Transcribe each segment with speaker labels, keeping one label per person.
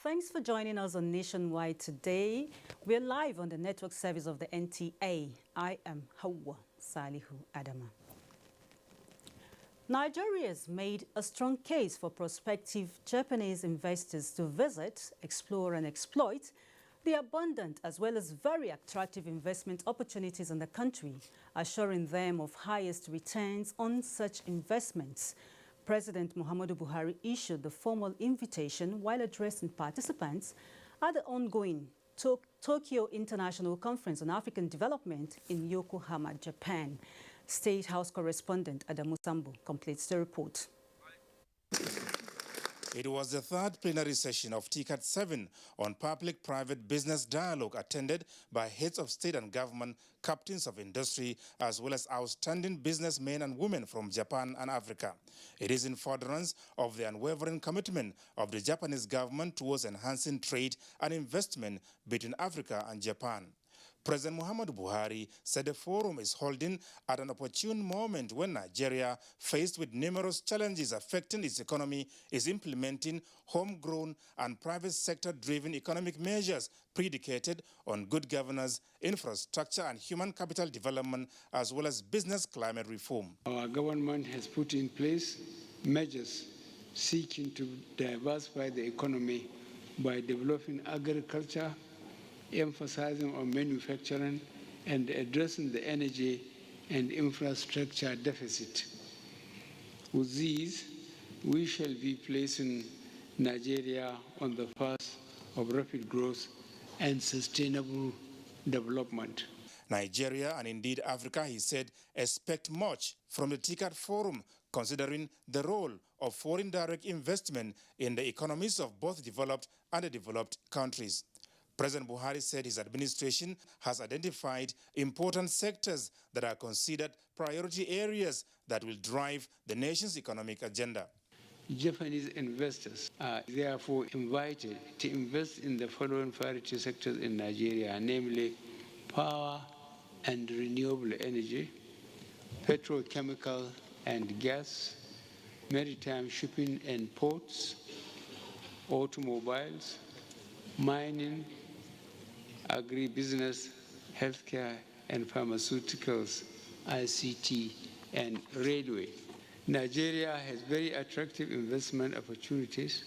Speaker 1: Thanks for joining us on Nationwide today. We're live on the network service of the NTA. I am Hawa Salihu Adama. Nigeria has made a strong case for prospective Japanese investors to visit, explore and exploit the abundant as well as very attractive investment opportunities in the country, assuring them of highest returns on such investments. President Muhammadu Buhari issued the formal invitation while addressing participants at the ongoing Tokyo International Conference on African Development in Yokohama, Japan. State House correspondent Adamu Sambu completes the report.
Speaker 2: It was the third plenary session of TCAT 7 on public-private business dialogue attended by heads of state and government, captains of industry, as well as outstanding businessmen and women from Japan and Africa. It is in furtherance of the unwavering commitment of the Japanese government towards enhancing trade and investment between Africa and Japan. President Muhammadu Buhari said the forum is holding at an opportune moment when Nigeria, faced with numerous challenges affecting its economy, is implementing homegrown and private sector-driven economic measures predicated on good governance, infrastructure and human capital development, as well as business climate reform.
Speaker 3: Our government has put in place measures seeking to diversify the economy by developing agriculture, emphasizing on manufacturing and addressing the energy and infrastructure deficit. With these, we shall be placing Nigeria on the path of rapid growth and sustainable development.
Speaker 2: Nigeria and indeed Africa, he said, expect much from the TCAT Forum, considering the role of foreign direct investment in the economies of both developed and developed countries. President Buhari said his administration has identified important sectors that are considered priority areas that will drive the nation's economic agenda.
Speaker 3: Japanese investors are therefore invited to invest in the following priority sectors in Nigeria, namely power and renewable energy, petrochemical and gas, maritime shipping and ports, automobiles, mining, agribusiness, healthcare and pharmaceuticals, ICT, and railway. Nigeria has very attractive investment opportunities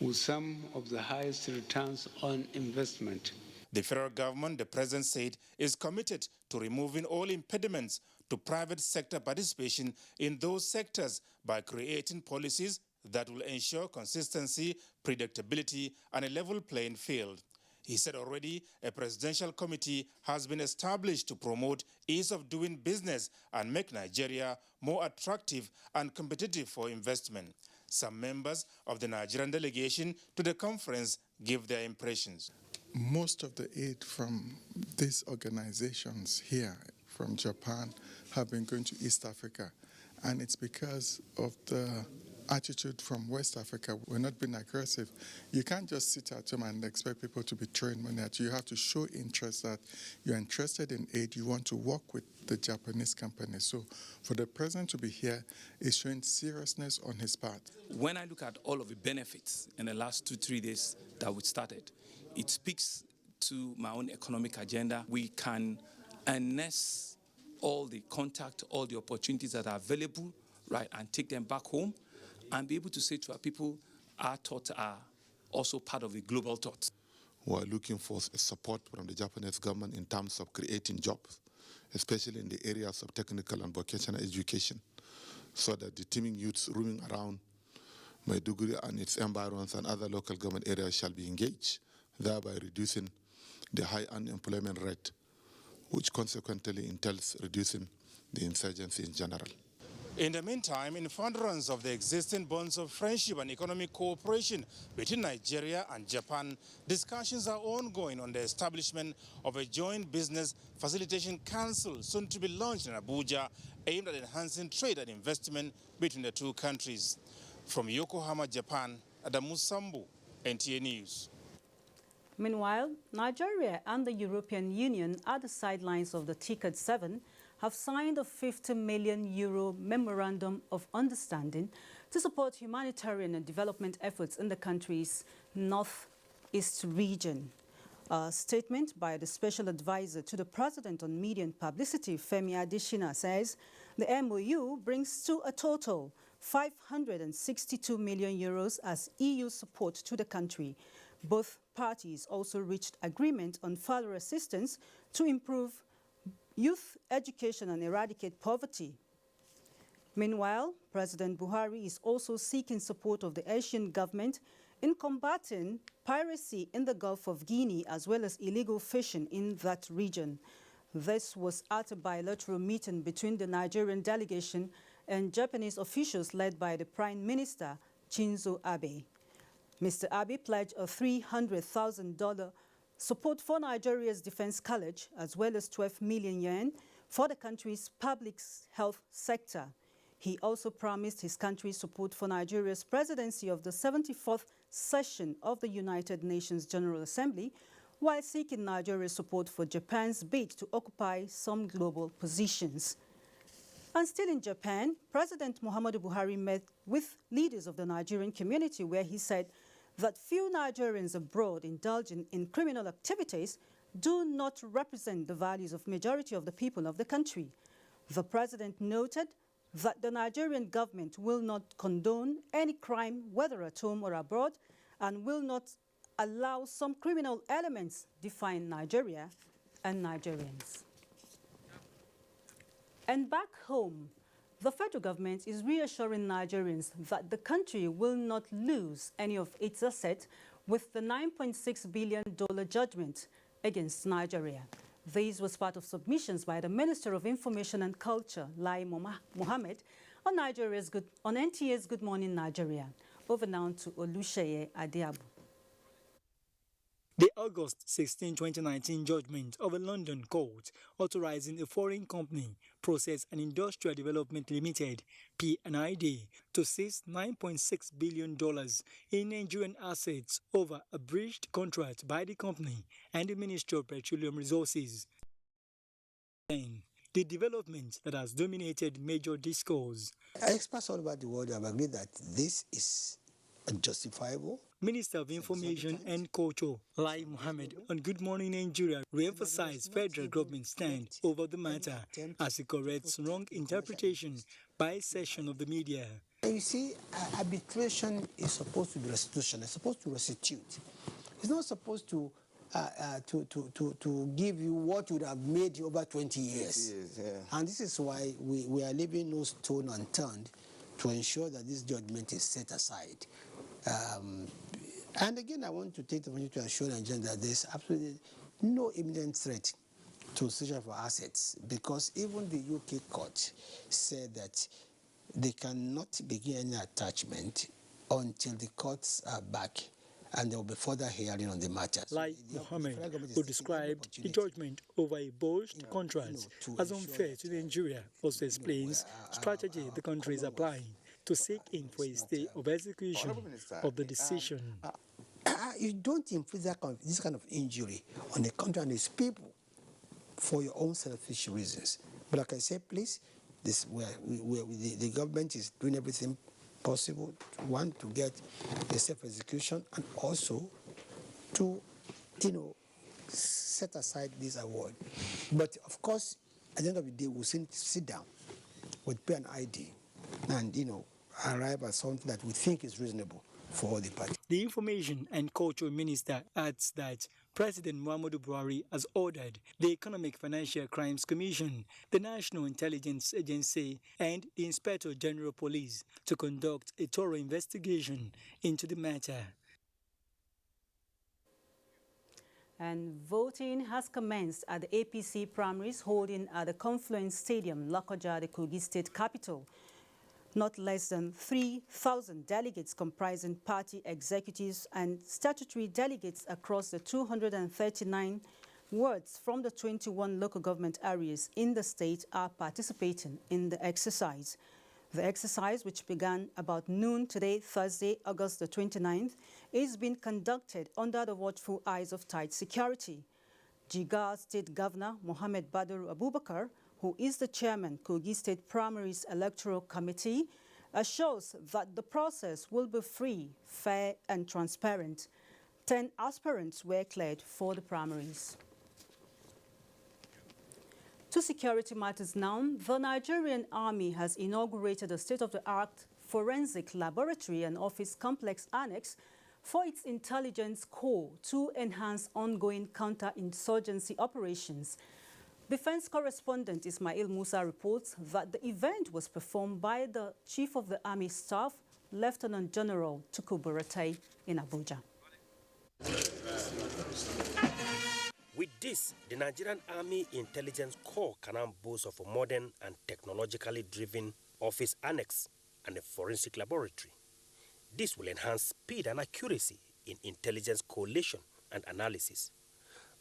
Speaker 3: with some of the highest returns on investment.
Speaker 2: The federal government, the president said, is committed to removing all impediments to private sector participation in those sectors by creating policies that will ensure consistency, predictability, and a level playing field. He said already a presidential committee has been established to promote ease of doing business and make Nigeria more attractive and competitive for investment. Some members of the Nigerian delegation to the conference give their impressions.
Speaker 4: Most of the aid from these organizations here from Japan have been going to East Africa, and it's because of the attitude from West Africa. We're not being aggressive. You can't just sit at home and expect people to be throwing money at you. You have to show interest, that you're interested in aid, you want to work with the Japanese company. So for the president to be here is showing seriousness on his part.
Speaker 5: When I look at all of the benefits in the last 2-3 days that we started, it speaks to my own economic agenda. We can harness all the contact, all the opportunities that are available, right, and take them back home and be able to say to our people, our thoughts are also part of the global thoughts.
Speaker 6: We are looking for support from the Japanese government in terms of creating jobs, especially in the areas of technical and vocational education, so that the teeming youths roaming around Maiduguri and its environs and other local government areas shall be engaged, thereby reducing the high unemployment rate, which consequently entails reducing the insurgency in general.
Speaker 2: In the meantime, in furtherance of the existing bonds of friendship and economic cooperation between Nigeria and Japan, discussions are ongoing on the establishment of a joint business facilitation council soon to be launched in Abuja, aimed at enhancing trade and investment between the two countries. From Yokohama, Japan, Adamu Sambu, NTA News.
Speaker 1: Meanwhile, Nigeria and the European Union, at the sidelines of the TCAT 7, have signed a €50 million memorandum of understanding to support humanitarian and development efforts in the country's northeast region. A statement by the Special Advisor to the President on Media and Publicity, Femi Adesina, says the MOU brings to a total €562 million as EU support to the country. Both parties also reached agreement on further assistance to improve youth education and eradicate poverty. Meanwhile, President Buhari is also seeking support of the Asian government in combating piracy in the Gulf of Guinea as well as illegal fishing in that region. This was at a bilateral meeting between the Nigerian delegation and Japanese officials led by the Prime Minister Shinzo Abe. Mr. Abe pledged a $300,000 support for Nigeria's defense college as well as 12 million yen for the country's public health sector. He also promised his country's support for Nigeria's presidency of the 74th session of the United Nations General Assembly, while seeking Nigeria's support for Japan's bid to occupy some global positions. And still in Japan, President Muhammadu Buhari met with leaders of the Nigerian community where he said that few Nigerians abroad indulging in criminal activities do not represent the values of majority of the people of the country. The president noted that the Nigerian government will not condone any crime, whether at home or abroad, and will not allow some criminal elements define Nigeria and Nigerians. And back home, the federal government is reassuring Nigerians that the country will not lose any of its assets with the $9.6 billion judgment against Nigeria. This was part of submissions by the Minister of Information and Culture, Lai Mohammed, on NTA's Good Morning Nigeria. Over now to Olusheye Adiabu.
Speaker 7: The August 16, 2019 judgment of a London court authorizing a foreign company, Process and Industrial Development Limited, P&ID, to seize $9.6 billion in Nigerian assets over a breached contract by the company and the Ministry of Petroleum Resources. The development that has dominated major discourse.
Speaker 8: Experts all over the world have agreed that this is justifiable.
Speaker 7: Minister of Information and Culture, Lai Mohammed, on Good Morning Nigeria, re-emphasized federal government stand over the matter as he corrects wrong interpretation by a section of the media.
Speaker 8: You see, arbitration is supposed to be restitution. It's supposed to restitute. It's not supposed to give you what would have made you over 20 years. And this is why we are leaving no stone unturned to ensure that this judgment is set aside. And again, I want to take the opportunity to assure Nigerians that there's absolutely no imminent threat to seizure of assets, because even the UK court said that they cannot begin any attachment until the courts are back and there will be further hearing on the matter.
Speaker 7: Like Mohammed, who described the judgment over a botched contract as unfair to Nigeria, also explains strategy the country is applying to seek in for a stay of execution of the decision.
Speaker 8: You don't inflict this kind of injury on the country and its people for your own selfish reasons. But like I said, please, the government is doing everything possible, one, to get a safe execution, and also to, set aside this award. But of course, at the end of the day, we'll sit down with P&ID and, arrive at something that we think is reasonable for all the parties.
Speaker 7: The Information and Culture Minister adds that President Muhammadu Buhari has ordered the Economic Financial Crimes Commission, the National Intelligence Agency, and the Inspector General Police to conduct a thorough investigation into the matter.
Speaker 1: And voting has commenced at the APC primaries holding at the Confluence Stadium, Lokoja, the Kogi state capital. Not less than 3,000 delegates comprising party executives and statutory delegates across the 239 wards from the 21 local government areas in the state are participating in the exercise. The exercise, which began about noon today, Thursday, August the 29th, is being conducted under the watchful eyes of tight security. Jigawa State Governor Mohammed Badru Abubakar, who is the chairman, Kogi State Primaries Electoral Committee, assures that the process will be free, fair and transparent. 10 aspirants were cleared for the primaries. To security matters now, the Nigerian Army has inaugurated a state-of-the-art forensic laboratory and office complex annex for its intelligence corps to enhance ongoing counter-insurgency operations. Defense correspondent Ismail Musa reports that the event was performed by the Chief of the Army Staff, Lieutenant General Tuku Buratai, in Abuja.
Speaker 9: With this, the Nigerian Army Intelligence Corps can now boast of a modern and technologically driven office annex and a forensic laboratory. This will enhance speed and accuracy in intelligence collation and analysis.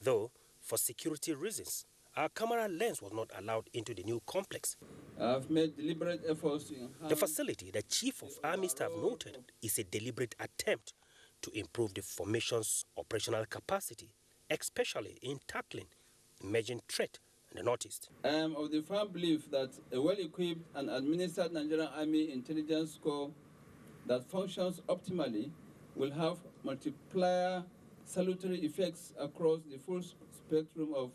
Speaker 9: Though, for security reasons, our camera lens was not allowed into the new complex.
Speaker 10: I've made deliberate efforts to enhance...
Speaker 9: The facility, the Chief of Army Staff noted, is a deliberate attempt to improve the formation's operational capacity, especially in tackling emerging threat in the Northeast.
Speaker 10: I am of the firm belief that a well-equipped and administered Nigerian Army Intelligence Corps that functions optimally will have multiplier salutary effects across the full spectrum of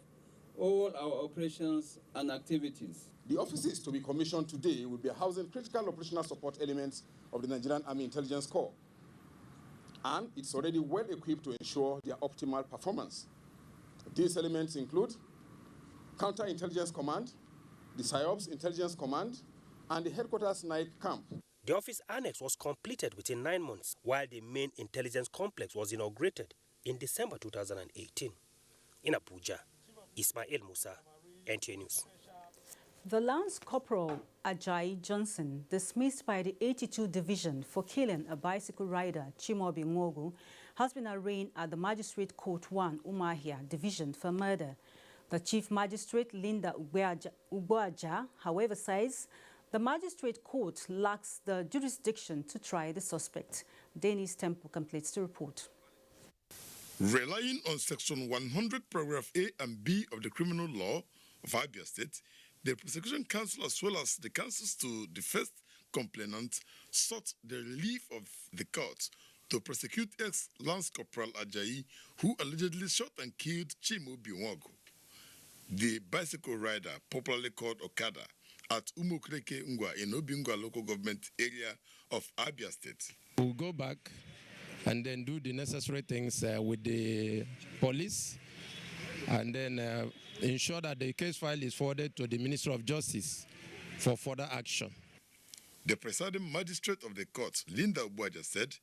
Speaker 10: all our operations and activities.
Speaker 11: The offices to be commissioned today will be housing critical operational support elements of the Nigerian Army Intelligence Corps, and it's already well equipped to ensure their optimal performance. These elements include Counterintelligence Command, the PSYOPS Intelligence Command, and the headquarters night camp.
Speaker 9: The office annex was completed within 9 months, while the main intelligence complex was inaugurated in December 2018. In Abuja, Ismail Musa, NTA News.
Speaker 1: The Lance Corporal Ajayi Johnson, dismissed by the 82 Division for killing a bicycle rider, Chimobi Nwogu, has been arraigned at the Magistrate Court 1, Umuahia Division for murder. The Chief Magistrate, Linda Ugboaja, however, says the Magistrate Court lacks the jurisdiction to try the suspect. Dennis Temple completes the report.
Speaker 12: Relying on Section 100, Paragraph A and B of the Criminal Law of Abia State, the Prosecution Council, as well as the counsels to the first complainant, sought the relief of the court to prosecute ex-Lance Corporal Ajayi, who allegedly shot and killed Chimobi Nwogu, the bicycle rider, popularly called Okada, at Umukreke Ngwa in Obingwa local government area of Abia State.
Speaker 13: We'll go back and then do the necessary things with the police, and then ensure that the case file is forwarded to the Ministry of Justice for further action.
Speaker 12: The presiding magistrate of the court, Linda Ugboaja, said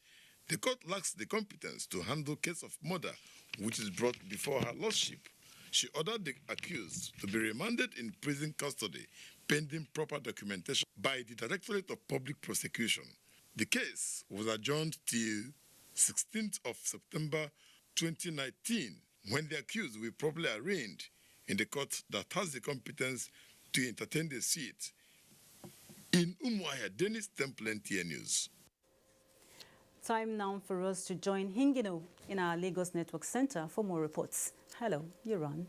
Speaker 12: the court lacks the competence to handle case of murder which is brought before her lordship. She ordered the accused to be remanded in prison custody pending proper documentation by the Directorate of Public Prosecution. The case was adjourned till 16th of September 2019, when the accused will be properly arraigned in the court that has the competence to entertain the suit. In Umuahia, Dennis Temple, NTA News.
Speaker 1: Time now for us to join Hingino in our Lagos Network Center for more reports. Hello, you're on.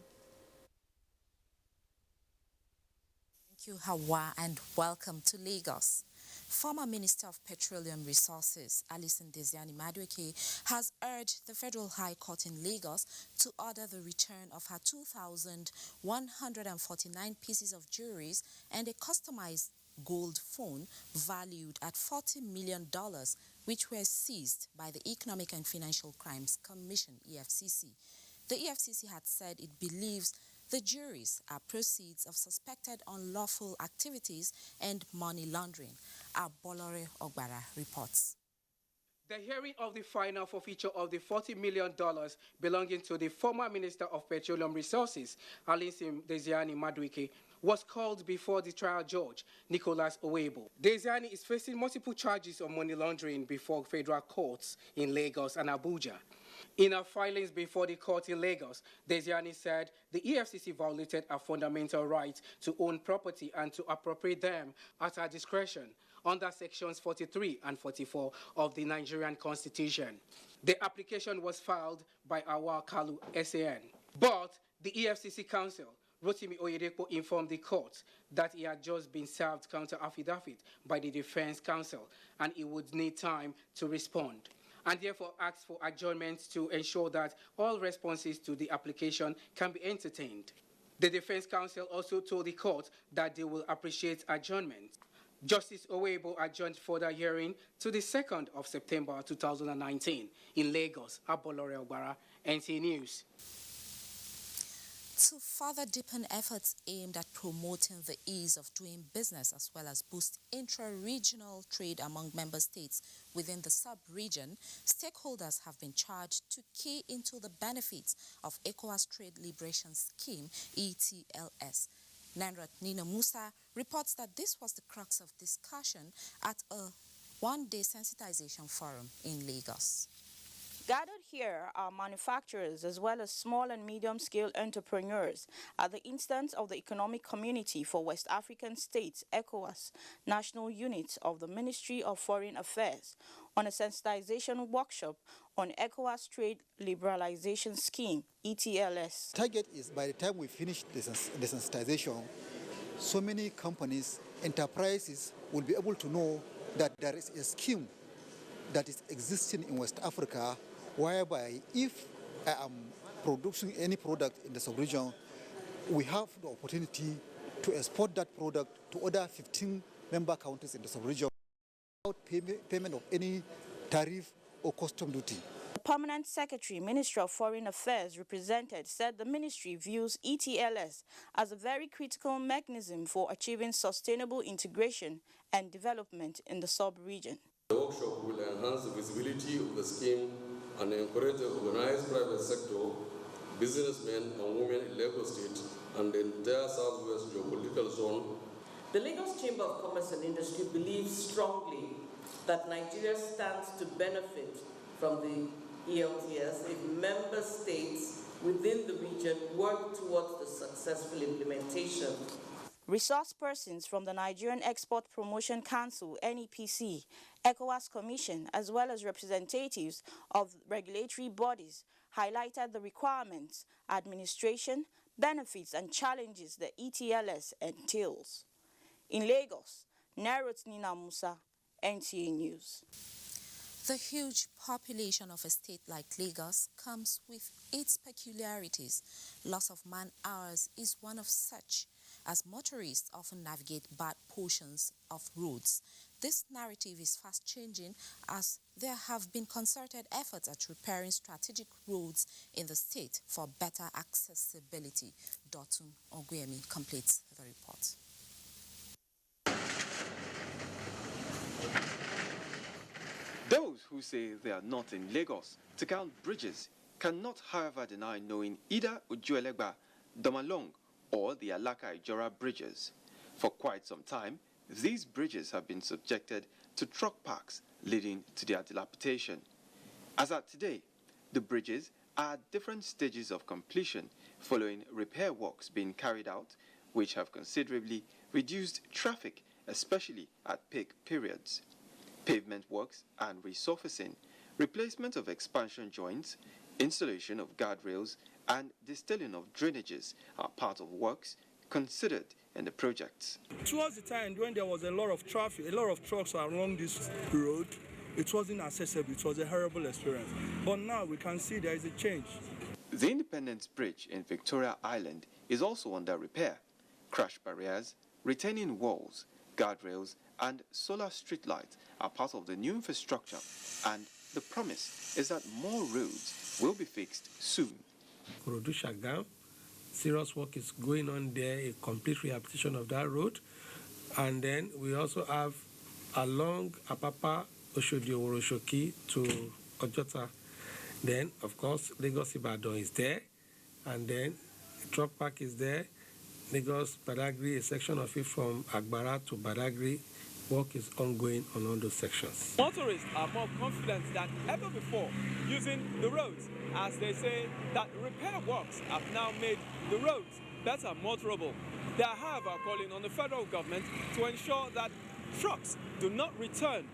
Speaker 14: Thank you, Hawa, and welcome to Lagos. Former Minister of Petroleum Resources, Alison Desiani Madueke, has urged the Federal High Court in Lagos to order the return of her 2,149 pieces of jewelry and a customized gold phone valued at $40 million, which were seized by the Economic and Financial Crimes Commission, EFCC. The EFCC had said it believes the juries are proceeds of suspected unlawful activities and money laundering. Abolore Ogbara reports.
Speaker 15: The hearing of the final forfeiture of the $40 million belonging to the former Minister of Petroleum Resources, Alison Desiani Madueke, was called before the trial judge, Nicholas Owebo. Desiani is facing multiple charges of money laundering before federal courts in Lagos and Abuja. In her filings before the court in Lagos, Desiani said the EFCC violated her fundamental right to own property and to appropriate them at her discretion under Sections 43 and 44 of the Nigerian Constitution. The application was filed by Awa Kalu SAN. But the EFCC counsel Rotimi Oyedepo informed the court that he had just been served counter affidavit by the defense counsel and he would need time to respond, and therefore asked for adjournment to ensure that all responses to the application can be entertained. The defense counsel also told the court that they will appreciate adjournment. Justice Owebo adjourned further hearing to the 2nd of September 2019 in Lagos. Abolore Ogbara, NTA News.
Speaker 14: To further deepen efforts aimed at promoting the ease of doing business as well as boost intra-regional trade among member states within the sub-region, stakeholders have been charged to key into the benefits of ECOWAS Trade Liberation Scheme, ETLS. Nandrat Nina Musa reports that this was the crux of discussion at a one-day sensitization forum in Lagos.
Speaker 16: Gathered here are manufacturers as well as small and medium-scale entrepreneurs at the instance of the Economic Community for West African States, ECOWAS, National Unit of the Ministry of Foreign Affairs, on a sensitization workshop on ECOWAS Trade Liberalization Scheme, ETLS.
Speaker 17: Target is by the time we finish the sensitization, so many companies, enterprises will be able to know that there is a scheme that is existing in West Africa, whereby if I am producing any product in the sub-region, we have the opportunity to export that product to other 15 member countries in the sub-region without payment of any tariff or custom duty.
Speaker 16: The Permanent Secretary, Ministry of Foreign Affairs represented, said the ministry views ETLS as a very critical mechanism for achieving sustainable integration and development in the sub-region.
Speaker 18: The workshop will enhance the visibility of the scheme and encourage the organized private sector, businessmen and women in Lagos State and the entire Southwest geopolitical zone.
Speaker 19: The Lagos Chamber of Commerce and Industry believes strongly that Nigeria stands to benefit from the ELTS if member states within the region work towards the successful implementation.
Speaker 16: Resource persons from the Nigerian Export Promotion Council, NEPC, ECOWAS Commission, as well as representatives of regulatory bodies, highlighted the requirements, administration, benefits, and challenges the ETLS entails. In Lagos, Narot Nina Musa, NTA News.
Speaker 14: The huge population of a state like Lagos comes with its peculiarities. Loss of man-hours is one of such, as motorists often navigate bad portions of roads. This narrative is fast changing as there have been concerted efforts at repairing strategic roads in the state for better accessibility. Dotun Oguyemi completes the report.
Speaker 20: Those who say they are not in Lagos to count bridges cannot, however, deny knowing either Ojuelegba, Domalong, or the Alaka-Ijora bridges. For quite some time, these bridges have been subjected to truck parks, leading to their dilapidation. As at today, the bridges are at different stages of completion following repair works being carried out, which have considerably reduced traffic, especially at peak periods. Pavement works and resurfacing, replacement of expansion joints, installation of guardrails, and distilling of drainages are part of works considered in the projects.
Speaker 21: Towards the time when there was a lot of traffic, a lot of trucks along this road, it wasn't accessible. It was a horrible experience. But now we can see there is a change.
Speaker 20: The Independence Bridge in Victoria Island is also under repair. Crash barriers, retaining walls, guardrails, and solar streetlights are part of the new infrastructure, and the promise is that more roads will be fixed soon.
Speaker 21: Korodusha, serious work is going on there, a complete rehabilitation of that road. And then we also have along Apapa, Oshodi, Oroshoki to Ojota. Then, of course, Lagos Ibadan is there. And then truck park is there. Lagos Badagry, a section of it from Agbara to Badagry. Work is ongoing on all those sections.
Speaker 22: Motorists are more confident than ever before using the roads, as they say that repair works have now made the roads better motorable. They are, however, calling on the federal government to ensure that trucks do not return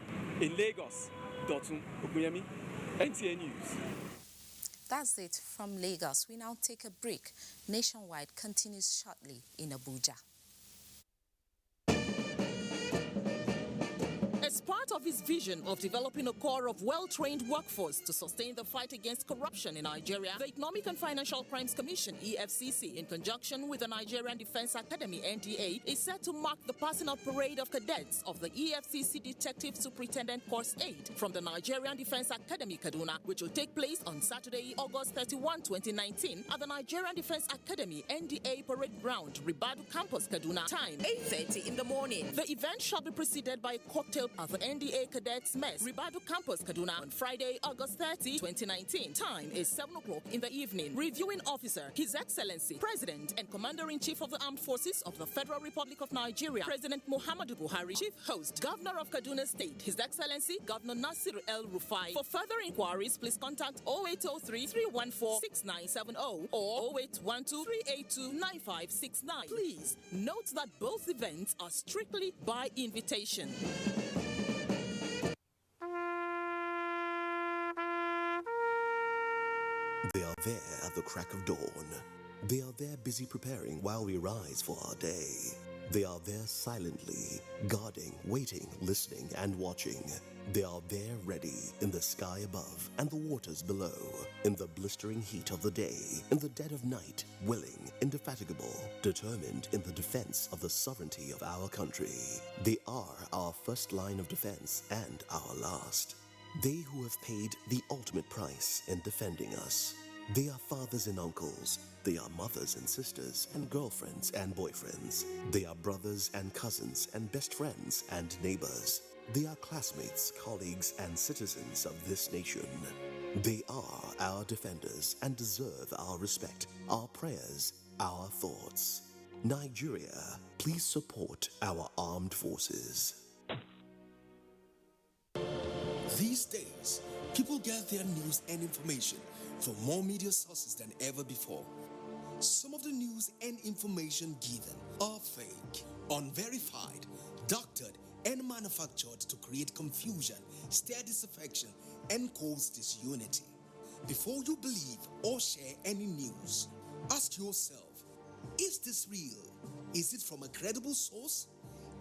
Speaker 22: in Lagos. Dotun Oguyemi, NTA News.
Speaker 14: That's it from Lagos. We now take a break. Nationwide continues shortly in Abuja.
Speaker 3: As part of his vision of developing a core of well-trained workforce to sustain the fight against corruption in Nigeria, the Economic and Financial Crimes Commission, EFCC, in conjunction with the Nigerian Defense Academy, NDA, is set to mark the passing out parade of cadets of the EFCC Detective Superintendent Course 8 from the Nigerian Defense Academy, Kaduna, which will take place on Saturday, August 31, 2019, at the Nigerian Defense Academy, NDA Parade Ground, Ribadu Campus, Kaduna. Time, 8:30 in the morning. The event shall be preceded by a cocktail at the NDA Cadets Mess, Ribadu Campus, Kaduna, on Friday, August 30, 2019. Time is 7 o'clock in the evening. Reviewing officer, His Excellency, President and Commander-in-Chief of the Armed Forces of the Federal Republic of Nigeria, President Muhammadu Buhari. Chief Host, Governor of Kaduna State, His Excellency, Governor Nasir El Rufai. For further inquiries, please contact 0803-314-6970 or 0812-382-9569. Please note that both events are strictly by invitation.
Speaker 4: They are there at the crack of dawn. They are there busy preparing while we rise for our day. They are there silently, guarding, waiting, listening, and watching. They are there ready in the sky above and the waters below, in the blistering heat of the day, in the dead of night, willing, indefatigable, determined in the defense of the sovereignty of our country. They are our first line of defense and our last. They who have paid the ultimate price in defending us. They are fathers and uncles. They are mothers and sisters and girlfriends and boyfriends. They are brothers and cousins and best friends and neighbors. They are classmates, colleagues, and citizens of this nation. They are our defenders and deserve our respect, our prayers, our thoughts. Nigeria, please support our armed forces.
Speaker 23: These days, people get their news and information from more media sources than ever before. Some of the news and information given are fake, unverified, doctored, and manufactured to create confusion, stir disaffection, and cause disunity. Before you believe or share any news, ask yourself, is this real? Is it from a credible source?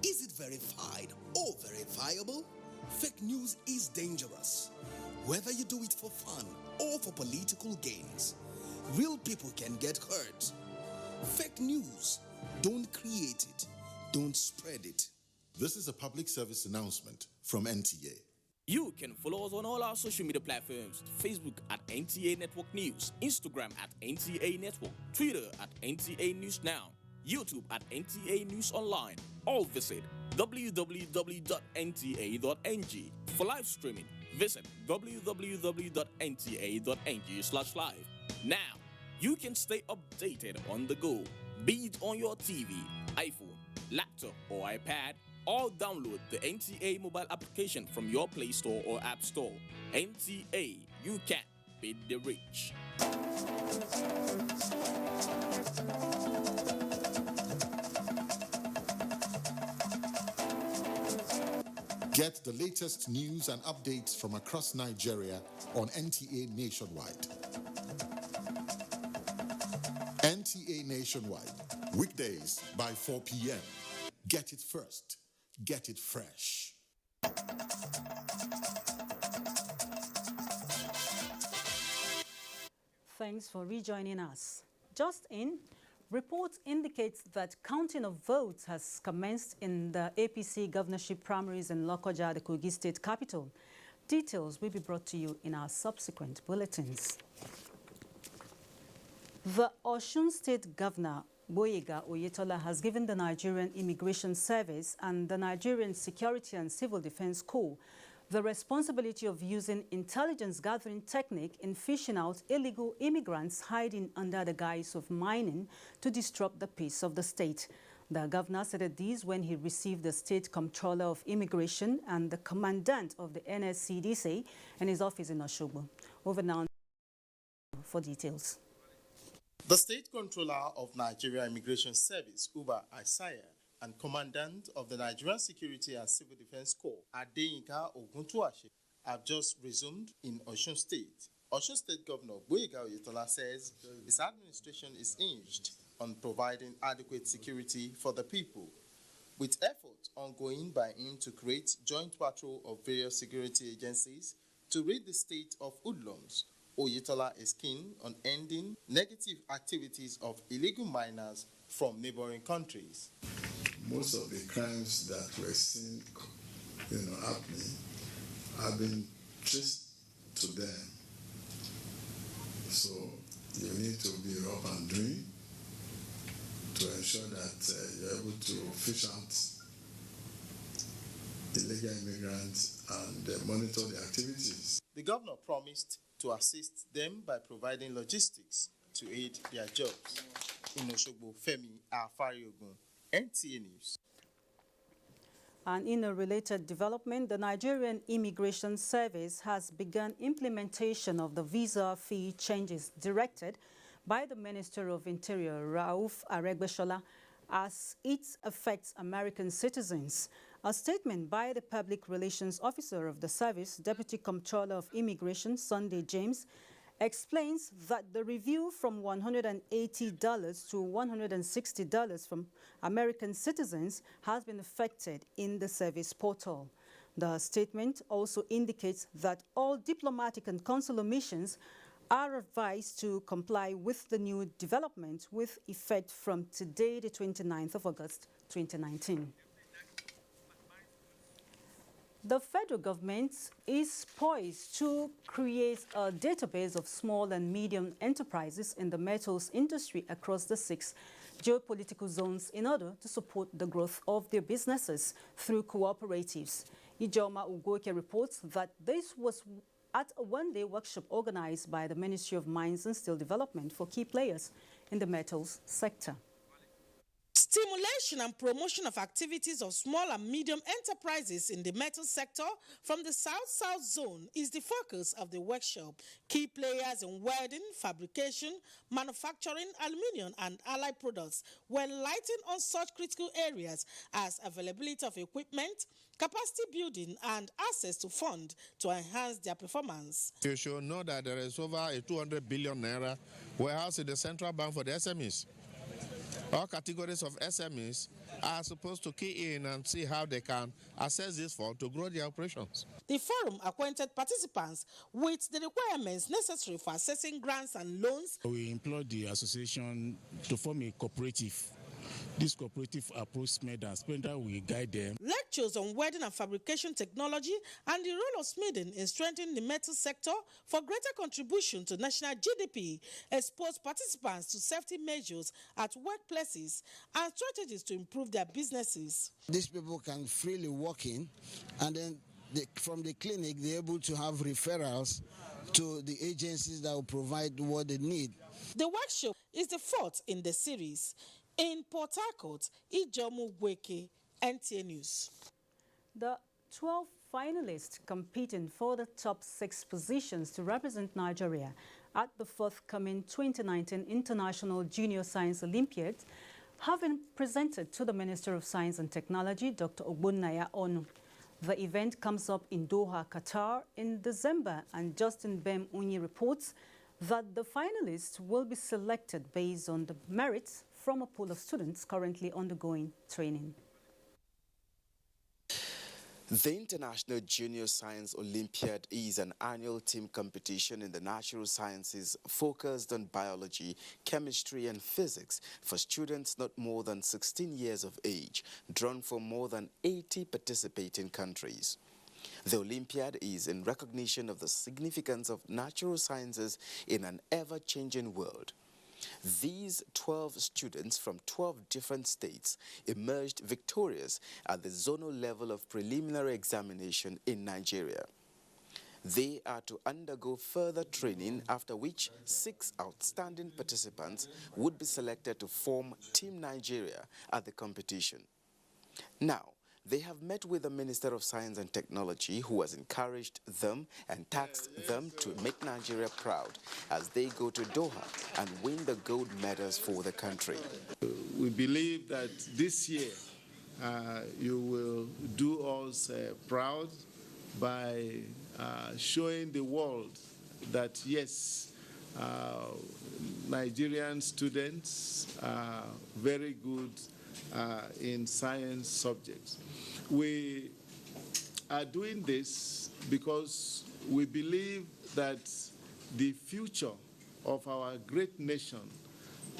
Speaker 23: Is it verified or verifiable? Fake news is dangerous, whether you do it for fun or for political gains. Real people can get hurt. Fake news, don't create it, don't spread it.
Speaker 24: This is a public service announcement from NTA.
Speaker 25: You can follow us on all our social media platforms: Facebook at NTA Network News, Instagram at NTA Network, Twitter at NTA News Now, YouTube at NTA News Online. Or visit www.nta.ng. For live streaming, visit www.nta.ng/live. Now, you can stay updated on the go, be it on your TV, iPhone, laptop, or iPad, or download the NTA mobile application from your Play Store or App Store. NTA, you can beat the rich.
Speaker 24: Get the latest news and updates from across Nigeria on NTA Nationwide. NTA Nationwide, weekdays by 4 p.m. Get it first. Get it fresh.
Speaker 1: Thanks for rejoining us. Just in, reports indicate that counting of votes has commenced in the APC governorship primaries in Lokoja, the Kogi state capital. Details will be brought to you in our subsequent bulletins. The Osun State Governor, Boyega Oyetola, has given the Nigerian Immigration Service and the Nigerian Security and Civil Defense Corps the responsibility of using intelligence gathering technique in fishing out illegal immigrants hiding under the guise of mining to disrupt the peace of the state. The governor said this when he received the State Comptroller of Immigration and the Commandant of the NSCDC in his office in Osogbo. Over now for details.
Speaker 26: The State Controller of Nigeria Immigration Service, Uba Isaiah, and Commandant of the Nigerian Security and Civil Defense Corps, Adeyinka Oguntuashe, have just resumed in Osun State Osun State Governor Boyega Oyetola says his administration is hinged on providing adequate security for the people, with effort ongoing by him to create joint patrol of various security agencies to rid the state of hoodlums. Oyetola is keen on ending negative activities of illegal miners from neighboring countries.
Speaker 12: Most of the crimes that we're seeing, happening have been traced to them. So you need to be up and doing to ensure that you're able to fish out illegal immigrants and monitor the activities.
Speaker 26: The governor promised to assist them by providing logistics to aid their jobs. In Osogbo, Femi Afariogun, NTA News.
Speaker 1: And in a related development, the Nigerian Immigration Service has begun implementation of the visa fee changes directed by the Minister of Interior, Rauf Aregbesola, as it affects American citizens. A statement by the Public Relations Officer of the service, Deputy Comptroller of Immigration, Sunday James, explains that the review from $180 to $160 from American citizens has been effected in the service portal. The statement also indicates that all diplomatic and consular missions are advised to comply with the new development with effect from today, the 29th of August, 2019. The federal government is poised to create a database of small and medium enterprises in the metals industry across the 6 geopolitical zones in order to support the growth of their businesses through cooperatives. Ijoma Ugoke reports that this was at a one-day workshop organized by the Ministry of Mines and Steel Development for key players in the metals sector.
Speaker 2: Stimulation and promotion of activities of small and medium enterprises in the metal sector from the South-South zone is the focus of the workshop. Key players in welding, fabrication, manufacturing, aluminium and allied products were enlightened on such critical areas as availability of equipment, capacity building and access to funds to enhance their performance.
Speaker 5: You should know that there is over a 200 billion naira warehouse in the central bank for the SMEs. All categories of SMEs are supposed to key in and see how they can access this fund to grow their operations.
Speaker 2: The forum acquainted participants with the requirements necessary for accessing grants and loans.
Speaker 6: We employed the association to form a cooperative. This cooperative approach Smeden. Smeden will guide them.
Speaker 2: Lectures on welding and fabrication technology and the role of Smeden in strengthening the metal sector for greater contribution to national GDP exposed participants to safety measures at workplaces and strategies to improve their businesses.
Speaker 7: These people can freely walk in and then from the clinic they're able to have referrals to the agencies that will provide what they need.
Speaker 2: The workshop is the 4th in the series. In Port Harcourt, Ijomu Gweke, NTA News.
Speaker 1: The 12 finalists competing for the top 6 positions to represent Nigeria at the forthcoming 2019 International Junior Science Olympiad have been presented to the Minister of Science and Technology, Dr. Ogbonnaya Onu. The event comes up in Doha, Qatar in December, and Justin Bem Unyi reports that the finalists will be selected based on the merits from a pool of students currently undergoing training.
Speaker 8: The International Junior Science Olympiad is an annual team competition in the natural sciences focused on biology, chemistry and physics for students not more than 16 years of age, drawn from more than 80 participating countries. The Olympiad is in recognition of the significance of natural sciences in an ever-changing world. These 12 students from 12 different states emerged victorious at the zonal level of preliminary examination in Nigeria. They are to undergo further training, after which 6 outstanding participants would be selected to form Team Nigeria at the competition. Now, they have met with the Minister of Science and Technology, who has encouraged them and tasked them to make Nigeria proud as they go to Doha and win the gold medals for the country.
Speaker 10: We believe that this year you will do us proud by showing the world that yes, Nigerian students are very good in science subjects. We are doing this because we believe that the future of our great nation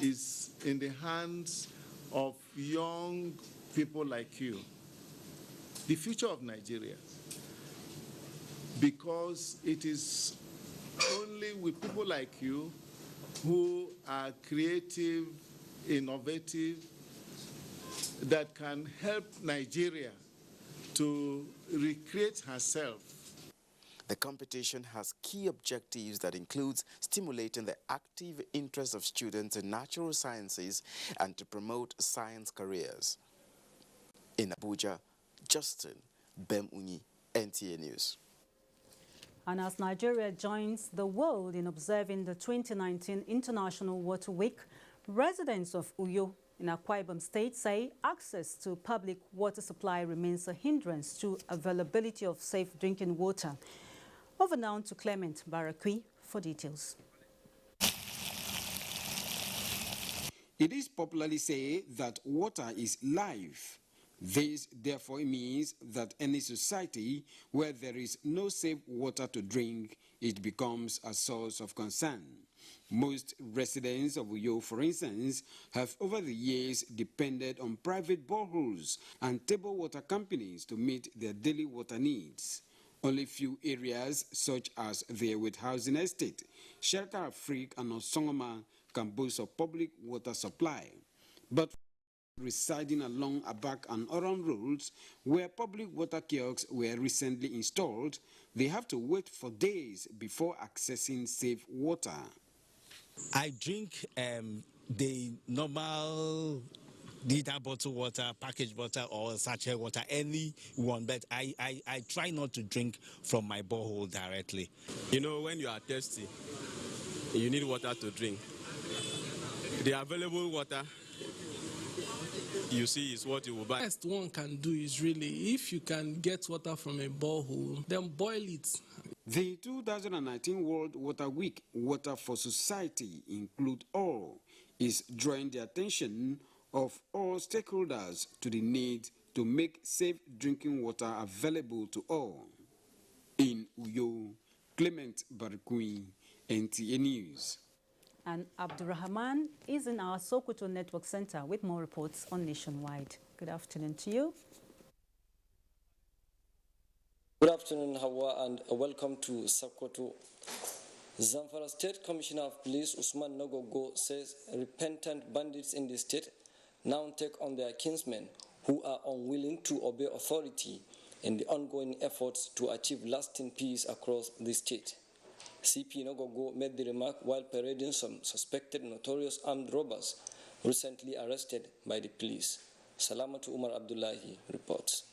Speaker 10: is in the hands of young people like you, the future of Nigeria, because it is only with people like you who are creative, innovative, that can help Nigeria to recreate herself.
Speaker 8: The competition has key objectives that includes stimulating the active interest of students in natural sciences and to promote science careers. In Abuja, Justin Bemuni, NTA News.
Speaker 1: And as Nigeria joins the world in observing the 2019 International Water Week, residents of Uyo in Akwa Ibom State say access to public water supply remains a hindrance to availability of safe drinking water. Over now to Clement Barakwi for details.
Speaker 9: It is popularly said that water is life. This therefore means that any society where there is no safe water to drink, it becomes a source of concern. Most residents of Uyo, for instance, have over the years depended on private boreholes and table water companies to meet their daily water needs. Only few areas, such as the Ewet Housing Estate, Shelter Afrique and Osongoma, can boast of public water supply. But residing along Abak and Oran roads, where public water kiosks were recently installed, they have to wait for days before accessing safe water.
Speaker 11: I drink the normal either bottled water, packaged water, or sachet water, any one, but I try not to drink from my borehole directly.
Speaker 22: You know, when you are thirsty, you need water to drink. The available water you see is what you will buy.
Speaker 21: The best one can do is really, if you can get water from a borehole, then boil it.
Speaker 9: The 2019 World Water Week, Water for Society Include All, is drawing the attention of all stakeholders to the need to make safe drinking water available to all. In Uyo, Clement Barakwi, NTA News.
Speaker 1: And Abdurrahman is in our Sokoto Network Center with more reports on Nationwide. Good afternoon to you.
Speaker 13: Good afternoon, Hawa, and welcome to Sokoto. Zamfara State Commissioner of Police Usman Nogogo says repentant bandits in the state now take on their kinsmen who are unwilling to obey authority in the ongoing efforts to achieve lasting peace across the state. CP Nogogo made the remark while parading some suspected notorious armed robbers recently arrested by the police. Salamatu Umar Abdullahi reports.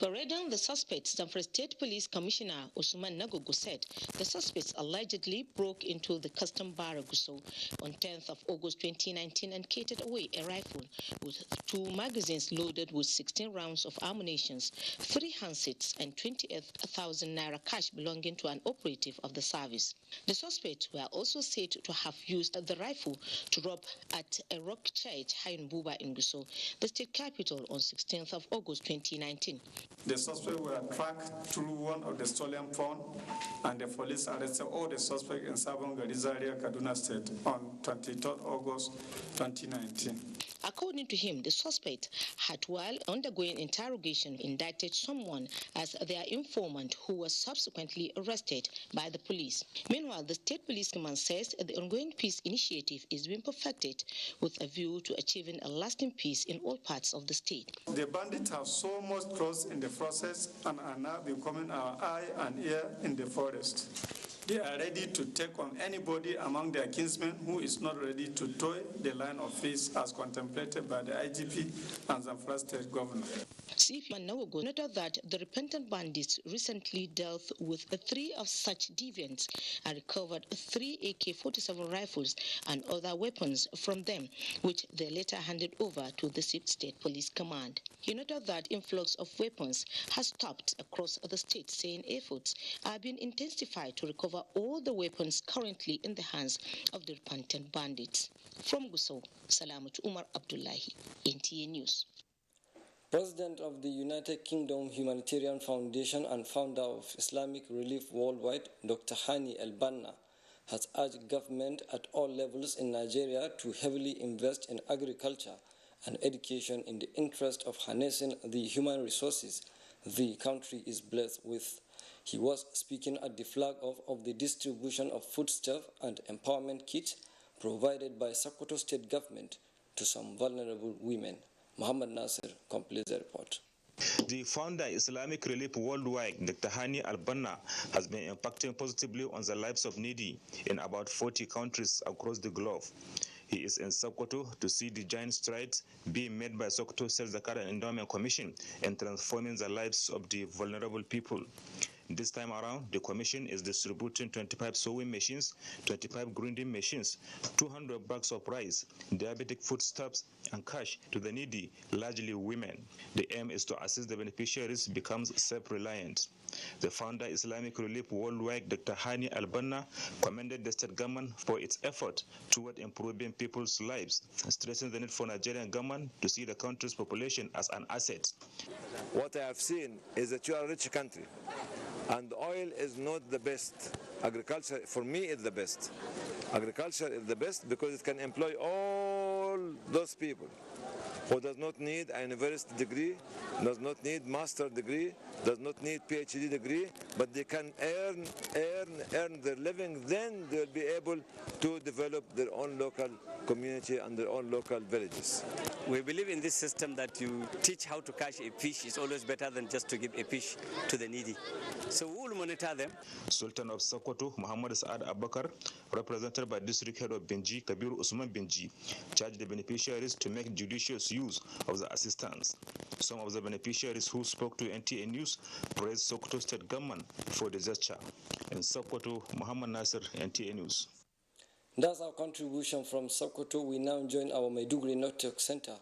Speaker 15: Parading the suspects, Zamfara State Police Commissioner Usman Nagogo said the suspects allegedly broke into the custom bar Gusau on 10th of August 2019 and carted away a rifle with 2 magazines loaded with 16 rounds of ammunition, 3 handsets and 28,000 naira cash belonging to an operative of the service. The suspects were also said to have used the rifle to rob at a rock church in Buba in Gusau, the state capital, on 16th of August 2019.
Speaker 17: The suspects were tracked through one of the stolen phones, and the police arrested all the suspects in Sabon Garizaria, Kaduna State on 23rd August 2019.
Speaker 15: According to him, the suspect had, while undergoing interrogation, indicted someone as their informant who was subsequently arrested by the police. Meanwhile, the state police command says the ongoing peace initiative is being perfected with a view to achieving a lasting peace in all parts of the state.
Speaker 17: The bandits have so much trust in the process and are now becoming our eye and ear in the forest. They are ready to take on anybody among their kinsmen who is not ready to toe the line of peace as contemplated by the IGP and Zamfara State Governor.
Speaker 15: Chief Manawogo noted that the repentant bandits recently dealt with 3 of such deviants and recovered 3 AK-47 rifles and other weapons from them, which they later handed over to the State Police Command. He noted that influx of weapons has stopped across the state, saying efforts are being intensified to recover all the weapons currently in the hands of the repentant bandits. From Gusau, Salamut Umar Abdullahi, NTA News.
Speaker 13: President of the United Kingdom Humanitarian Foundation and founder of Islamic Relief Worldwide, Dr. Hani El-Banna, has urged government at all levels in Nigeria to heavily invest in agriculture and education in the interest of harnessing the human resources the country is blessed with. He was speaking at the flag-off of the distribution of foodstuff and empowerment kits provided by Sokoto State Government to some vulnerable women. Muhammad Nasir completes the report.
Speaker 3: The founder Islamic Relief Worldwide, Dr. Hani Al-Banna, has been impacting positively on the lives of needy in about 40 countries across the globe. He is in Sokoto to see the giant strides being made by Sokoto Self-Zakar and Endowment Commission in transforming the lives of the vulnerable people. This time around, the Commission is distributing 25 sewing machines, 25 grinding machines, 200 bags of rice, diabetic foodstuffs, and cash to the needy, largely women. The aim is to assist the beneficiaries become self-reliant. The founder Islamic Relief Worldwide, Dr. Hani Al-Banna, commended the state government for its effort toward improving people's lives, stressing the need for Nigerian government to see the country's population as an asset.
Speaker 14: What I have seen is that you are a rich country, and oil is not the best. Agriculture, for me, is the best. Agriculture is the best because it can employ all those people who does not need a university degree, does not need master degree, does not need PhD degree, but they can earn their living. Then they'll be able to develop their own local community and their own local villages.
Speaker 16: We believe in this system that you teach how to catch a fish is always better than just to give a fish to the needy. So we will monitor them.
Speaker 3: Sultan of Sokoto, Muhammad Saad Abakar, represented by District Head of Benji, Kabir Usman Benji, charged the beneficiaries to make judicious use of the assistance. Some of the beneficiaries who spoke to NTA News praised Sokoto State Government for the gesture. In Sokoto, Muhammad Nasir, NTA News.
Speaker 13: That's our contribution from Sokoto. We now join our Maiduguri Network Center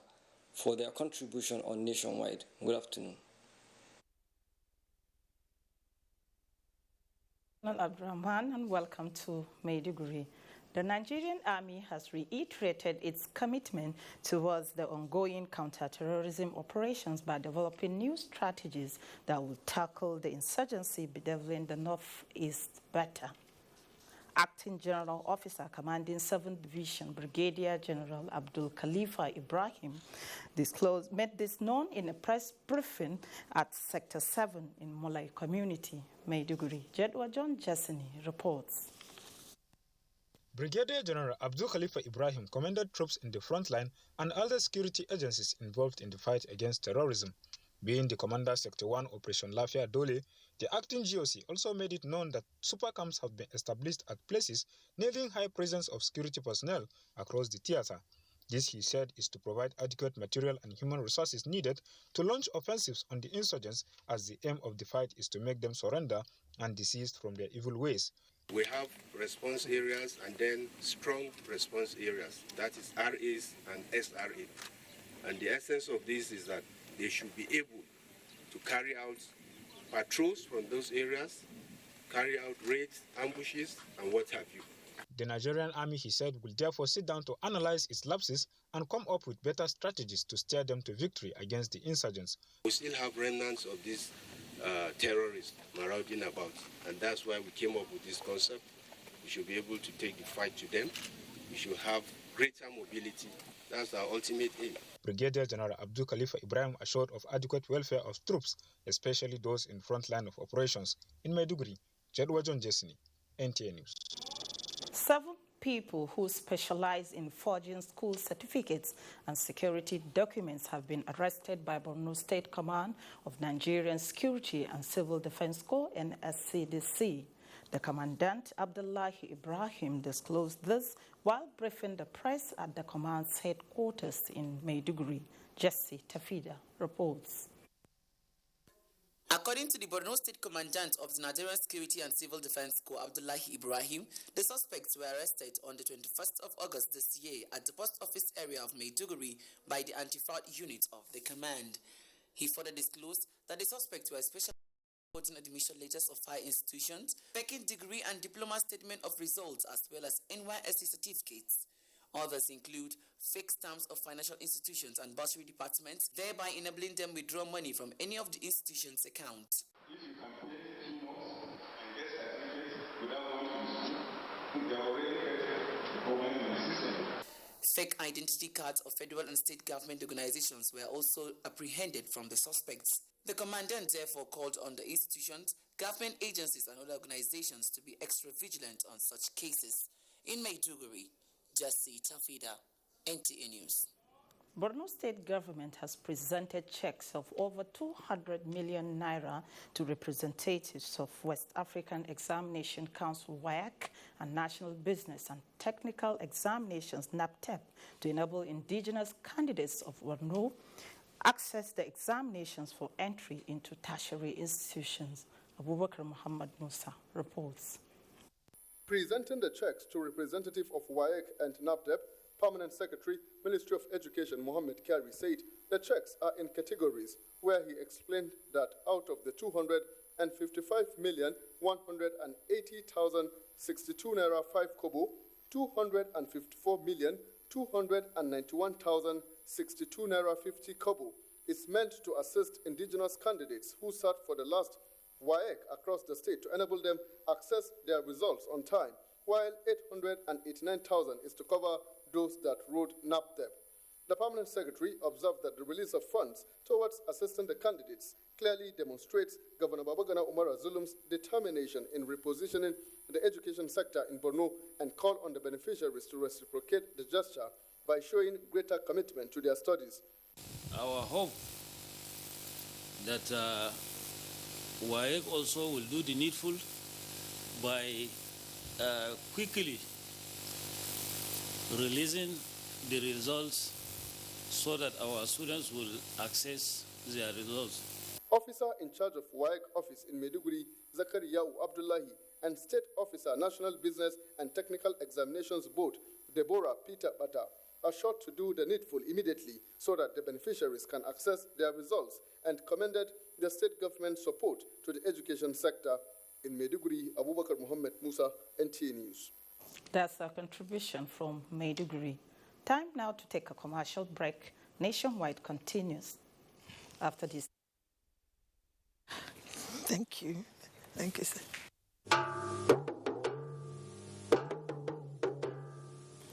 Speaker 13: for their contribution on Nationwide. Good afternoon.
Speaker 18: Abdurrahman, and welcome to Maiduguri. The Nigerian Army has reiterated its commitment towards the ongoing counterterrorism operations by developing new strategies that will tackle the insurgency bedeviling the Northeast better. Acting General Officer Commanding 7th Division Brigadier General Abdul Khalifa Ibrahim made this known in a press briefing at Sector 7 in Molai Community, Maiduguri. Jedwa John Jessini reports.
Speaker 19: Brigadier General Abdul Khalifa Ibrahim commended troops in the front line and other security agencies involved in the fight against terrorism. Being the commander Sector 1 Operation Lafia Dole, the acting GOC also made it known that super camps have been established at places needing high presence of security personnel across the theater. This, he said, is to provide adequate material and human resources needed to launch offensives on the insurgents, as the aim of the fight is to make them surrender and desist from their evil ways.
Speaker 20: We have response areas and then strong response areas, that is RAs and SRA. And the essence of this is that they should be able to carry out patrols from those areas, carry out raids, ambushes, and what have you.
Speaker 19: The Nigerian Army, he said, will therefore sit down to analyze its lapses and come up with better strategies to steer them to victory against the insurgents.
Speaker 20: We still have remnants of these terrorists marauding about, and that's why we came up with this concept. We should be able to take the fight to them. We should have greater mobility. That's our ultimate aim.
Speaker 19: Brigadier General Abdul Khalifa Ibrahim assured of adequate welfare of troops, especially those in front line of operations. In Maiduguri, Jedwa John Jessini, NTA News.
Speaker 18: 7 people who specialize in forging school certificates and security documents have been arrested by Borno State Command of Nigerian Security and Civil Defense Corps (NSCDC). The Commandant, Abdullahi Ibrahim, disclosed this while briefing the press at the command's headquarters in Maiduguri. Jesse Tafida reports.
Speaker 4: According to the Borno State Commandant of the Nigerian Security and Civil Defense Corps, Abdullahi Ibrahim, the suspects were arrested on the 21st of August this year at the post office area of Maiduguri by the anti-fraud unit of the command. He further disclosed that the suspects were special holding admission letters of high institutions, faking degree and diploma statement of results, as well as NYSC certificates. Others include fake stamps of financial institutions and bursary departments, thereby enabling them to withdraw money from any of the institutions' accounts.
Speaker 12: If you can pay peanuts and get certificates without going to school, they are already the problem in the system.
Speaker 4: Fake identity cards of federal and state government organizations were also apprehended from the suspects. The commandant therefore called on the institutions, government agencies and other organizations to be extra vigilant on such cases. In Maiduguri, Jesse Tafida, NTA News.
Speaker 18: Borno State government has presented checks of over 200 million naira to representatives of West African Examination Council WAEC and National Business and Technical Examinations NAPTEP to enable indigenous candidates of Borno access the examinations for entry into tertiary institutions. Abubakar Muhammad Musa reports.
Speaker 23: Presenting the checks to representative of WAEC and NAPTEP, Permanent Secretary, Ministry of Education Mohammed Kari said the checks are in categories, where he explained that out of the 255,180,062 naira 5 kobo, 254,291,062 naira 50 kobo is meant to assist indigenous candidates who sat for the last WAEC across the state to enable them access their results on time, while 889,000 is to cover those that wrote NAPTEP. The Permanent Secretary observed that the release of funds towards assisting the candidates clearly demonstrates Governor Babagana Umar Zulum's determination in repositioning the education sector in Borno and called on the beneficiaries to reciprocate the gesture by showing greater commitment to their studies.
Speaker 24: Our hope that WAEC also will do the needful by quickly releasing the results so that our students will access their results.
Speaker 23: Officer in charge of WAEC office in Maiduguri, Zakariya Abdullahi, and State Officer, National Business and Technical Examinations Board, Deborah Peter Bata, are sure to do the needful immediately so that the beneficiaries can access their results, and commended the state government's support to the education sector. In Maiduguri, Abubakar Muhammad Musa, NTA News.
Speaker 18: That's our contribution from Maiduguri. Time now to take a commercial break. Nationwide continues after this.
Speaker 25: Thank you. Thank you, sir.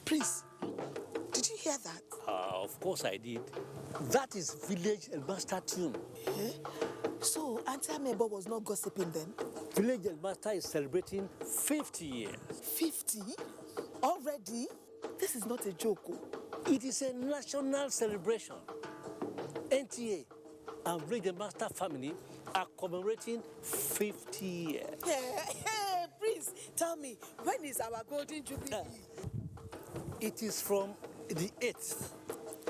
Speaker 25: Please, did you hear that?
Speaker 26: Of course I did. That is village master tune.
Speaker 25: Eh? So, Auntie Amebo was not gossiping then?
Speaker 26: Village master is celebrating 50 years.
Speaker 25: 50? Already? This is not a joke.
Speaker 26: It is a national celebration. NTA and Village Master family are commemorating 50 years.
Speaker 25: Hey, please, tell me, when is our golden jubilee?
Speaker 26: It is from the 8th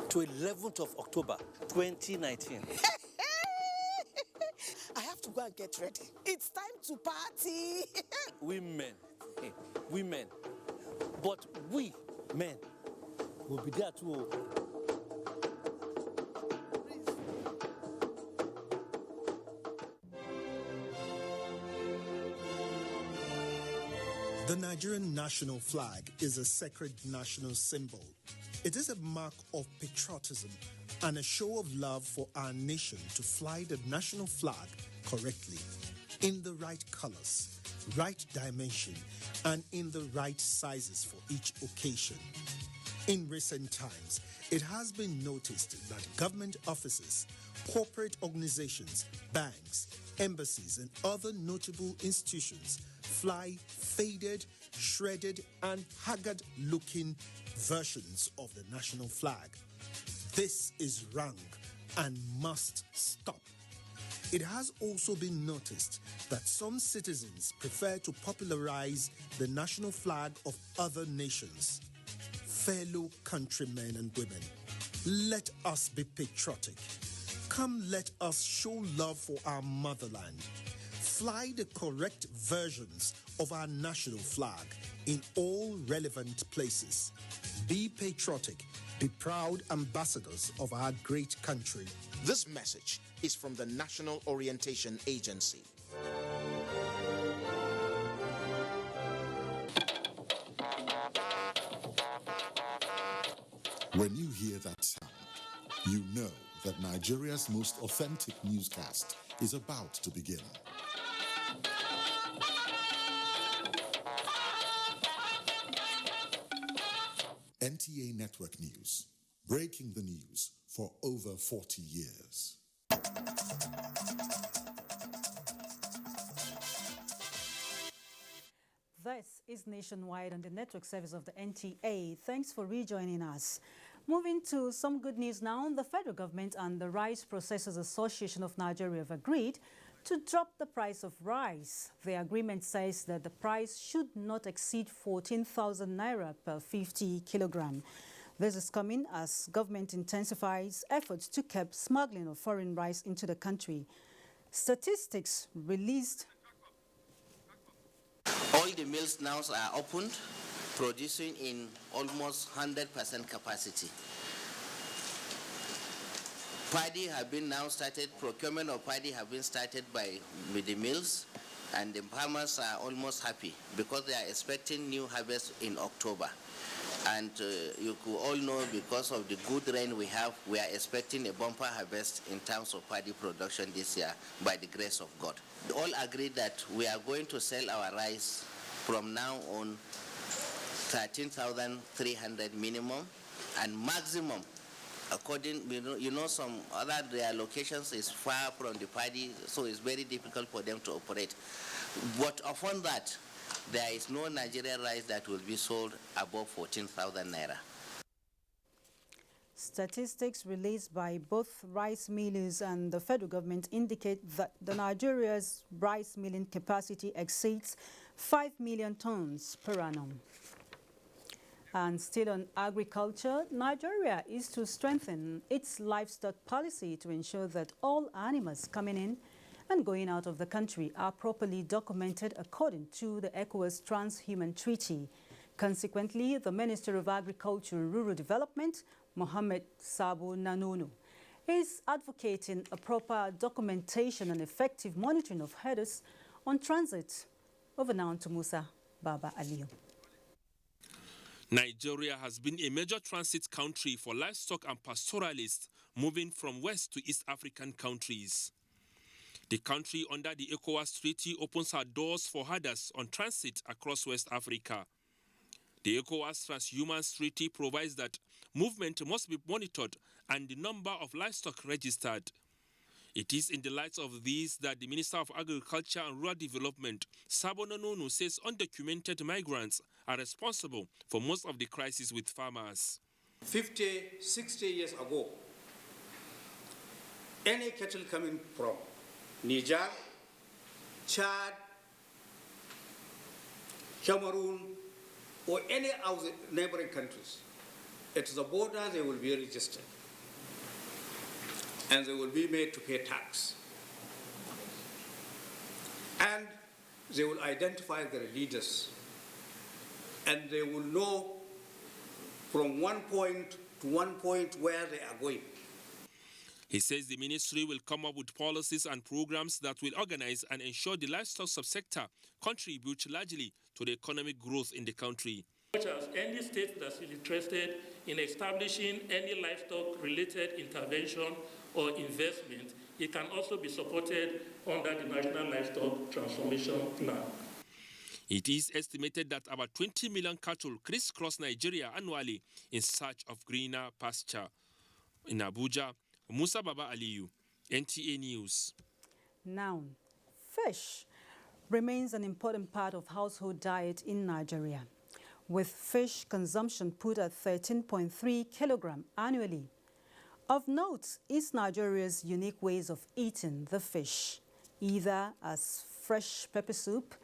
Speaker 26: to 11th of October, 2019.
Speaker 25: I have to go and get ready. It's time to party.
Speaker 26: Women. But we, men, will be there too.
Speaker 27: The Nigerian national flag is a sacred national symbol. It is a mark of patriotism and a show of love for our nation to fly the national flag correctly, in the right colors, right dimension, and in the right sizes for each occasion. In recent times, it has been noticed that government offices, corporate organizations, banks, embassies, and other notable institutions fly faded, shredded, and haggard-looking versions of the national flag. This is wrong and must stop. It has also been noticed that some citizens prefer to popularize the national flag of other nations. Fellow countrymen and women, let us be patriotic. Come, let us show love for our motherland. Fly the correct versions of our national flag in all relevant places. Be patriotic. Be proud ambassadors of our great country.
Speaker 2: This message is from the National Orientation Agency.
Speaker 5: When you hear that sound, you know that Nigeria's most authentic newscast is about to begin. NTA Network News, breaking the news for over 40 years.
Speaker 1: This is Nationwide on the network service of the NTA. Thanks for rejoining us. Moving to some good news now, the federal government and the Rice Processors Association of Nigeria have agreed to drop the price of rice. The agreement says that the price should not exceed 14,000 naira per 50 kilogram. This is coming as government intensifies efforts to curb smuggling of foreign rice into the country. Statistics released.
Speaker 6: All the mills now are opened, producing in almost 100% capacity. Paddy have been now started, procurement of paddy have been started with the mills, and the farmers are almost happy because they are expecting new harvest in October. And you could all know because of the good rain we have, we are expecting a bumper harvest in terms of paddy production this year by the grace of God. We all agree that we are going to sell our rice from now on 13,300 minimum and maximum. According, some other their locations is far from the paddy, so it's very difficult for them to operate. But upon that, there is no Nigerian rice that will be sold above 14,000 naira.
Speaker 1: Statistics released by both rice millers and the federal government indicate that the Nigeria's rice milling capacity exceeds 5 million tons per annum. And still on agriculture, Nigeria is to strengthen its livestock policy to ensure that all animals coming in and going out of the country are properly documented according to the ECOWAS Transhuman Treaty. Consequently, the Minister of Agriculture and Rural Development, Mohammed Sabo Nanono, is advocating a proper documentation and effective monitoring of herders on transit. Over now to Musa Baba Aliyu.
Speaker 7: Nigeria has been a major transit country for livestock and pastoralists moving from West to East African countries. The country under the ECOWAS Treaty opens her doors for herders on transit across West Africa. The ECOWAS Transhuman Treaty provides that movement must be monitored and the number of livestock registered. It is in the light of this that the Minister of Agriculture and Rural Development, Sabo Nanono, says undocumented migrants are responsible for most of the crisis with farmers.
Speaker 8: 50, 60 years ago, any cattle coming from Niger, Chad, Cameroon, or any of the neighboring countries, at the border they will be registered and they will be made to pay tax. And they will identify their leaders and they will know from one point to one point where they are going.
Speaker 7: He says the ministry will come up with policies and programs that will organize and ensure the livestock subsector contributes largely to the economic growth in the country.
Speaker 10: Such as any state that's interested in establishing any livestock-related intervention or investment, it can also be supported under the National Livestock Transformation Plan.
Speaker 7: It is estimated that about 20 million cattle crisscross Nigeria annually in search of greener pasture. In Abuja, Musa Baba Aliyu, NTA News.
Speaker 1: Now, fish remains an important part of household diet in Nigeria, with fish consumption put at 13.3 kilograms annually. Of note is Nigeria's unique ways of eating the fish, either as fresh pepper soup,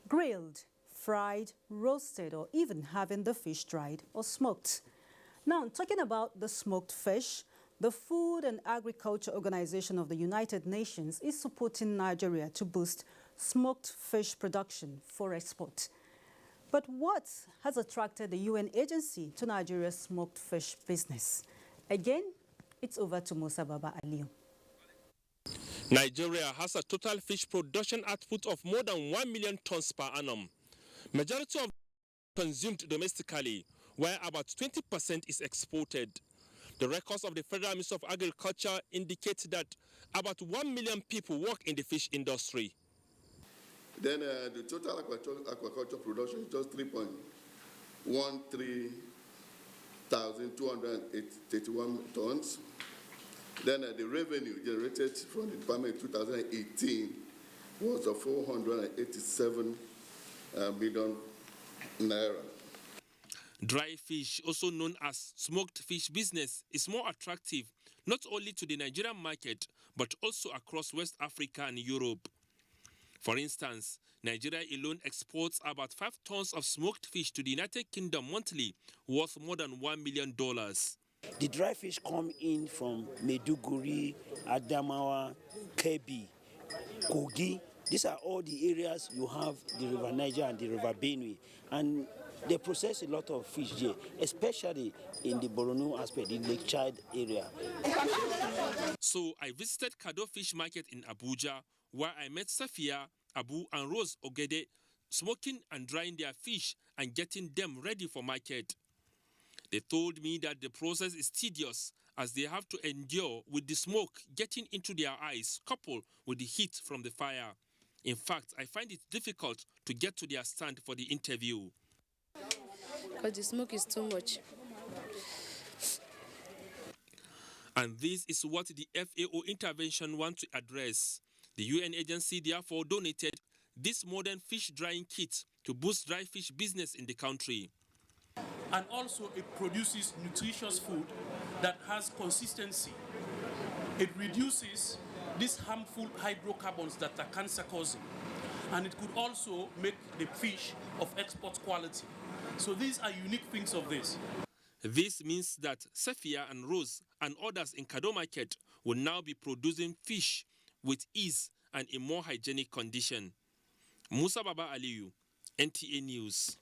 Speaker 1: grilled, fried, roasted, or even having the fish dried or smoked. Now, talking about the smoked fish, The Food and Agriculture Organization of the United Nations is supporting Nigeria to boost smoked fish production for export. But what has attracted the UN agency to Nigeria's smoked fish business? Again, it's over to Musa Baba Aliyu.
Speaker 7: Nigeria has a total fish production output of more than 1 million tons per annum. Majority of consumed domestically, where about 20% is exported. The records of the Federal Ministry of Agriculture indicate that about 1 million people work in the fish industry.
Speaker 9: Then the total aquaculture production is just 3.13,281 tons. Then the revenue generated from the department in 2018 was 487 million naira.
Speaker 7: Dry fish, also known as smoked fish business, is more attractive not only to the Nigerian market but also across West Africa and Europe. For instance, Nigeria alone exports about 5 tons of smoked fish to the United Kingdom monthly, worth more than $1 million.
Speaker 11: The dry fish come in from Maiduguri, Adamawa, Kogi, Kogi. These are all the areas you have the River Niger and the River Benue. And they process a lot of fish here, especially in the Borno aspect, the Lake Chad area.
Speaker 7: So I visited Kado Fish Market in Abuja, where I met Safia, Abu and Rose Ogede, smoking and drying their fish and getting them ready for market. They told me that the process is tedious as they have to endure with the smoke getting into their eyes, coupled with the heat from the fire. In fact, I find it difficult to get to their stand for the interview.
Speaker 14: Because the smoke is too much.
Speaker 7: And this is what the FAO intervention wants to address. The UN agency therefore donated this modern fish drying kit to boost dry fish business in the country.
Speaker 10: And also it produces nutritious food that has consistency. It reduces these harmful hydrocarbons that are cancer-causing. And it could also make the fish of export quality. So these are unique things of this.
Speaker 7: This means that Safia and Rose and others in Kado Market will now be producing fish with ease and in more hygienic condition. Musa Baba Aliyu, NTA News.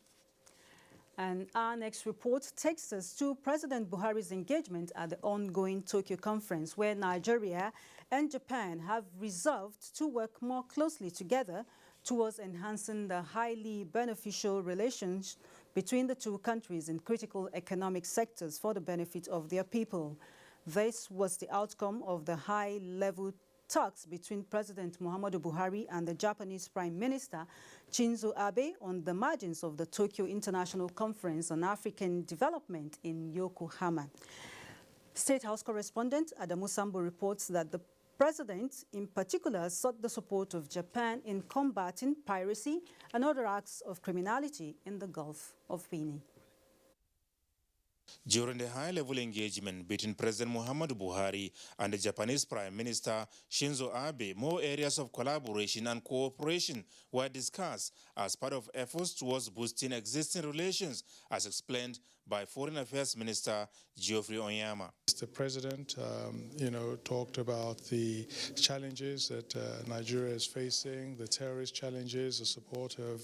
Speaker 1: And our next report takes us to President Buhari's engagement at the ongoing Tokyo conference, where Nigeria and Japan have resolved to work more closely together towards enhancing the highly beneficial relations between the two countries in critical economic sectors for the benefit of their people. This was the outcome of the high-level talks between President Muhammadu Buhari and the Japanese Prime Minister Shinzo Abe on the margins of the Tokyo International Conference on African Development in Yokohama. State House correspondent Adamu Sambo reports that the President, in particular, sought the support of Japan in combating piracy and other acts of criminality in the Gulf of Guinea.
Speaker 15: During the high-level engagement between President Muhammadu Buhari and the Japanese Prime Minister Shinzo Abe, more areas of collaboration and cooperation were discussed as part of efforts towards boosting existing relations, as explained by Foreign Affairs Minister Geoffrey Onyema.
Speaker 17: The President, talked about the challenges that Nigeria is facing, the terrorist challenges, the support of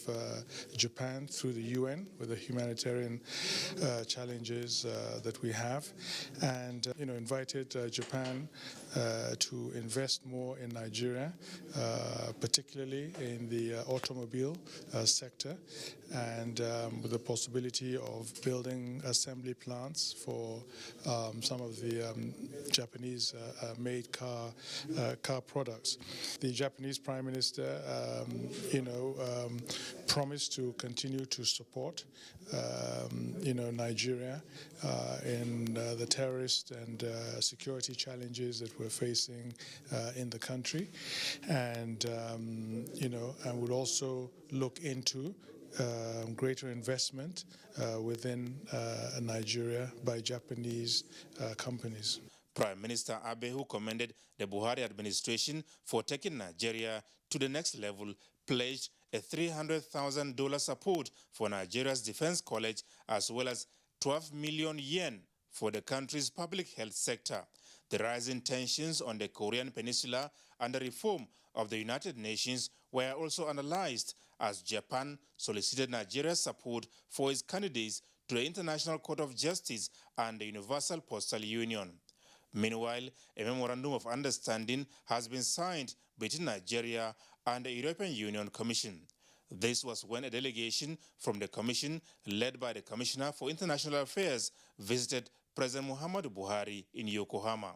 Speaker 17: Japan through the UN with the humanitarian challenges that we have, and invited Japan to invest more in Nigeria, particularly in the automobile sector, and with the possibility of building assembly plants for some of the Japanese made car products. The Japanese Prime Minister, promised to continue to support, Nigeria in the terrorist and security challenges that we're facing in the country, and and would also look into greater investment within Nigeria by Japanese companies.
Speaker 15: Prime Minister Abe, who commended the Buhari administration for taking Nigeria to the next level, pledged a $300,000 support for Nigeria's Defense College, as well as 12 million yen for the country's public health sector. The rising tensions on the Korean Peninsula and the reform of the United Nations were also analyzed as Japan solicited Nigeria's support for its candidates to the International Court of Justice and the Universal Postal Union. Meanwhile, a memorandum of understanding has been signed between Nigeria and the European Union Commission. This was when a delegation from the Commission, led by the Commissioner for International Affairs, visited President Muhammadu Buhari in Yokohama.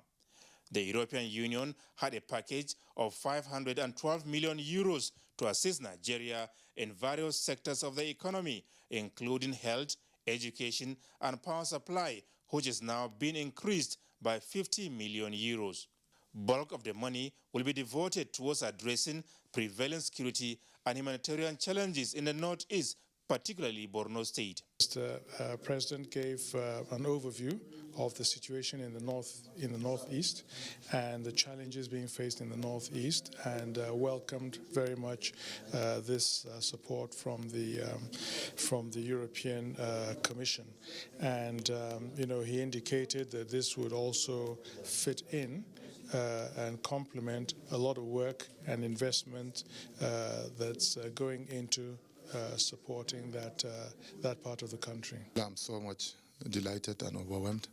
Speaker 15: The European Union had a package of 512 million euros to assist Nigeria in various sectors of the economy, including health, education, and power supply, which is now being increased by 50 million euros. Bulk of the money will be devoted towards addressing prevailing security and humanitarian challenges in the northeast, particularly Borno State.
Speaker 17: The President gave an overview of the situation in the northeast and the challenges being faced in the northeast, and welcomed very much this support from the European Commission. And he indicated that this would also fit in and complement a lot of work and investment that's going into supporting that part of the country.
Speaker 3: I'm so much delighted and overwhelmed.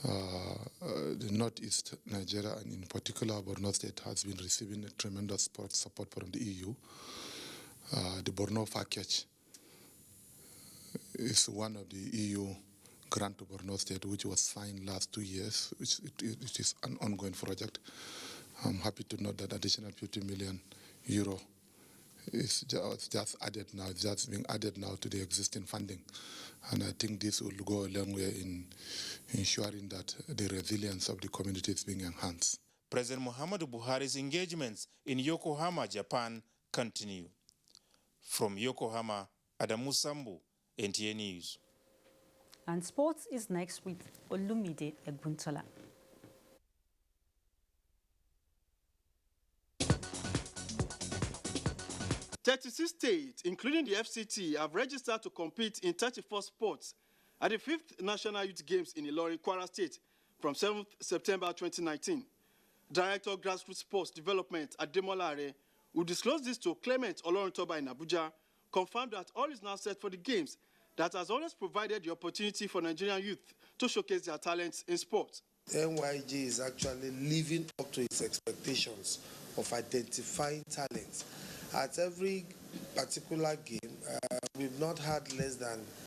Speaker 3: The northeast Nigeria, and in particular Borno State, has been receiving a tremendous support from the EU. The Borno package is one of the EU grant to Borno State, which was signed last 2 years. It is an ongoing project. I'm happy to note that additional 50 million euro is just added now. It's just being added now to the existing funding, and I think this will go a long way in ensuring that the resilience of the community is being enhanced.
Speaker 15: President Muhammadu Buhari's engagements in Yokohama, Japan, continue. From Yokohama, Adamu Sambu, NTA News.
Speaker 1: And sports is next with Olumide Eguntola.
Speaker 13: 36 states, including the FCT, have registered to compete in 34 sports at the 5th National Youth Games in Ilorin, Kwara State from 7th September 2019. Director of Grassroots Sports Development Ademola Are, who disclosed this to Clement Olorintoba in Abuja, confirmed that all is now set for the Games that has always provided the opportunity for Nigerian youth to showcase their talents in sports.
Speaker 16: NYG is actually living up to its expectations of identifying talents. At every particular game, we've not had less than